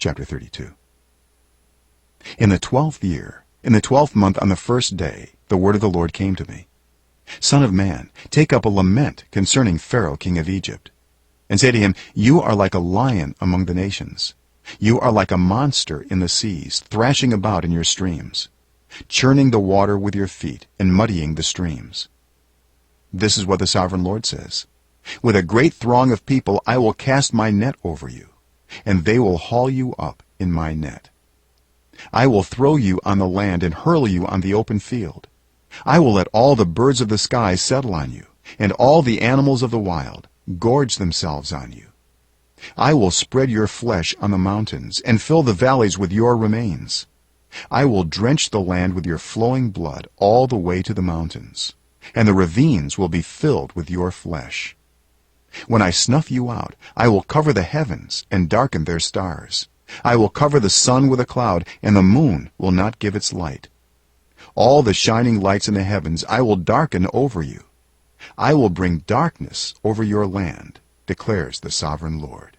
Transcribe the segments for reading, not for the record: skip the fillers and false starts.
Chapter 32. In the 12th year, in the 12th month, on the first day, the word of the Lord came to me. Son of man, take up a lament concerning Pharaoh king of Egypt, and say to him, you are like a lion among the nations. You are like a monster in the seas, thrashing about in your streams, churning the water with your feet and muddying the streams. This is what the sovereign Lord says. With a great throng of people I will cast my net over you, and they will haul you up in my net. I will throw you on the land and hurl you on the open field. I will let all the birds of the sky settle on you, and all the animals of the wild gorge themselves on you. I will spread your flesh on the mountains and fill the valleys with your remains. I will drench the land with your flowing blood all the way to the mountains, and the ravines will be filled with your flesh. When I snuff you out, I will cover the heavens and darken their stars. I will cover the sun with a cloud, and the moon will not give its light. All the shining lights in the heavens I will darken over you. I will bring darkness over your land, declares the sovereign Lord.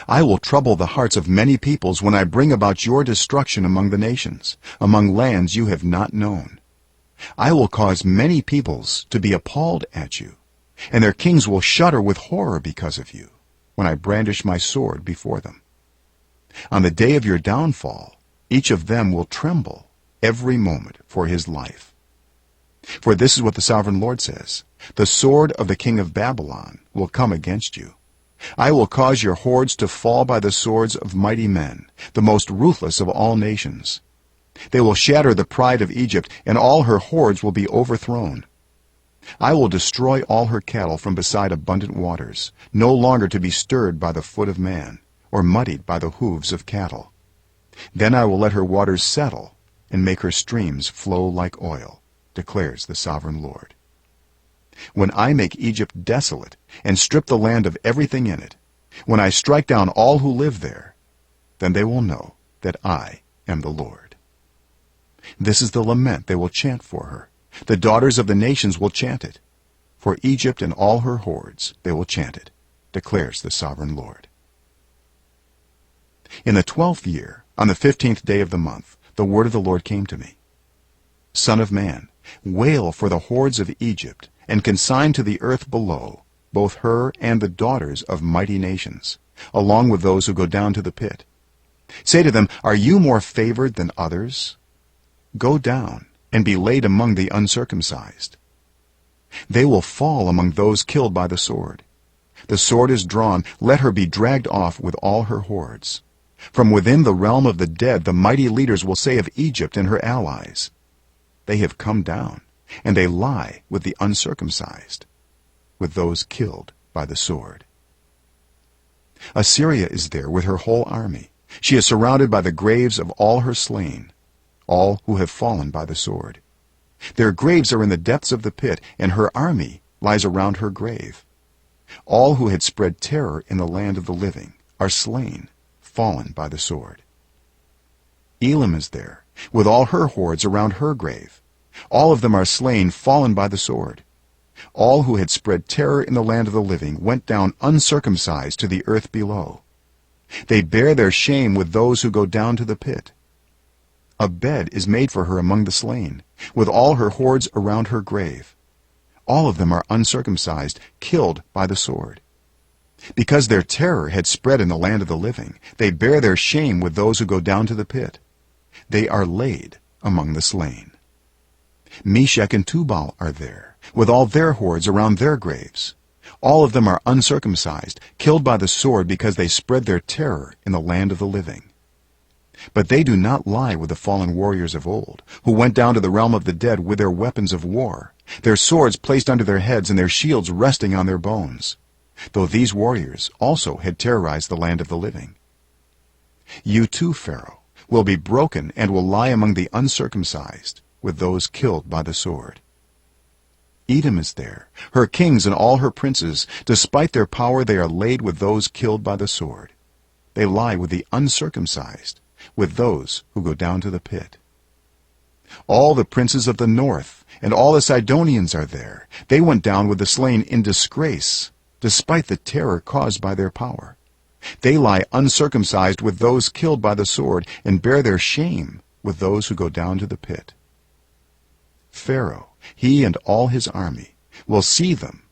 I will trouble the hearts of many peoples when I bring about your destruction among the nations, among lands you have not known. I will cause many peoples to be appalled at you, and their kings will shudder with horror because of you, when I brandish my sword before them. On the day of your downfall, each of them will tremble every moment for his life. For this is what the sovereign Lord says, the sword of the king of Babylon will come against you. I will cause your hordes to fall by the swords of mighty men, the most ruthless of all nations. They will shatter the pride of Egypt, and all her hordes will be overthrown. I will destroy all her cattle from beside abundant waters, no longer to be stirred by the foot of man, or muddied by the hooves of cattle. Then I will let her waters settle, and make her streams flow like oil, declares the sovereign Lord. When I make Egypt desolate, and strip the land of everything in it, when I strike down all who live there, then they will know that I am the Lord. This is the lament they will chant for her. The daughters of the nations will chant it. For Egypt and all her hordes they will chant it, declares the sovereign Lord. In the 12th year, on the 15th day of the month, the word of the Lord came to me. Son of man, wail for the hordes of Egypt, and consign to the earth below both her and the daughters of mighty nations, along with those who go down to the pit. Say to them, are you more favored than others? Go down and be laid among the uncircumcised. They will fall among those killed by the sword. The sword is drawn, let her be dragged off with all her hordes. From within the realm of the dead the mighty leaders will say of Egypt and her allies, they have come down, and they lie with the uncircumcised, with those killed by the sword. Assyria is there with her whole army. She is surrounded by the graves of all her slain, all who have fallen by the sword. Their graves are in the depths of the pit, and her army lies around her grave. All who had spread terror in the land of the living are slain, fallen by the sword. Elam is there, with all her hordes around her grave. All of them are slain, fallen by the sword. All who had spread terror in the land of the living went down uncircumcised to the earth below. They bear their shame with those who go down to the pit. A bed is made for her among the slain, with all her hordes around her grave. All of them are uncircumcised, killed by the sword. Because their terror had spread in the land of the living, they bear their shame with those who go down to the pit. They are laid among the slain. Meshech and Tubal are there, with all their hordes around their graves. All of them are uncircumcised, killed by the sword because they spread their terror in the land of the living. But they do not lie with the fallen warriors of old, who went down to the realm of the dead with their weapons of war, their swords placed under their heads and their shields resting on their bones, though these warriors also had terrorized the land of the living. You too, Pharaoh, will be broken and will lie among the uncircumcised, with those killed by the sword. Edom is there, her kings and all her princes. Despite their power they are laid with those killed by the sword. They lie with the uncircumcised, with those who go down to the pit. All the princes of the north and all the Sidonians are there. They went down with the slain in disgrace, despite the terror caused by their power. they lie uncircumcised with those killed by the sword and bear their shame with those who go down to the pit. Pharaoh, he and all his army, will see them,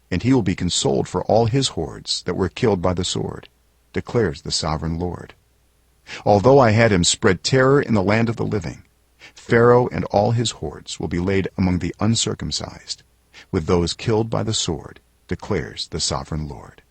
and he will be consoled for all his hordes that were killed by the sword, declares the sovereign Lord. Although I had him spread terror in the land of the living, Pharaoh and all his hordes will be laid among the uncircumcised, with those killed by the sword, declares the sovereign Lord.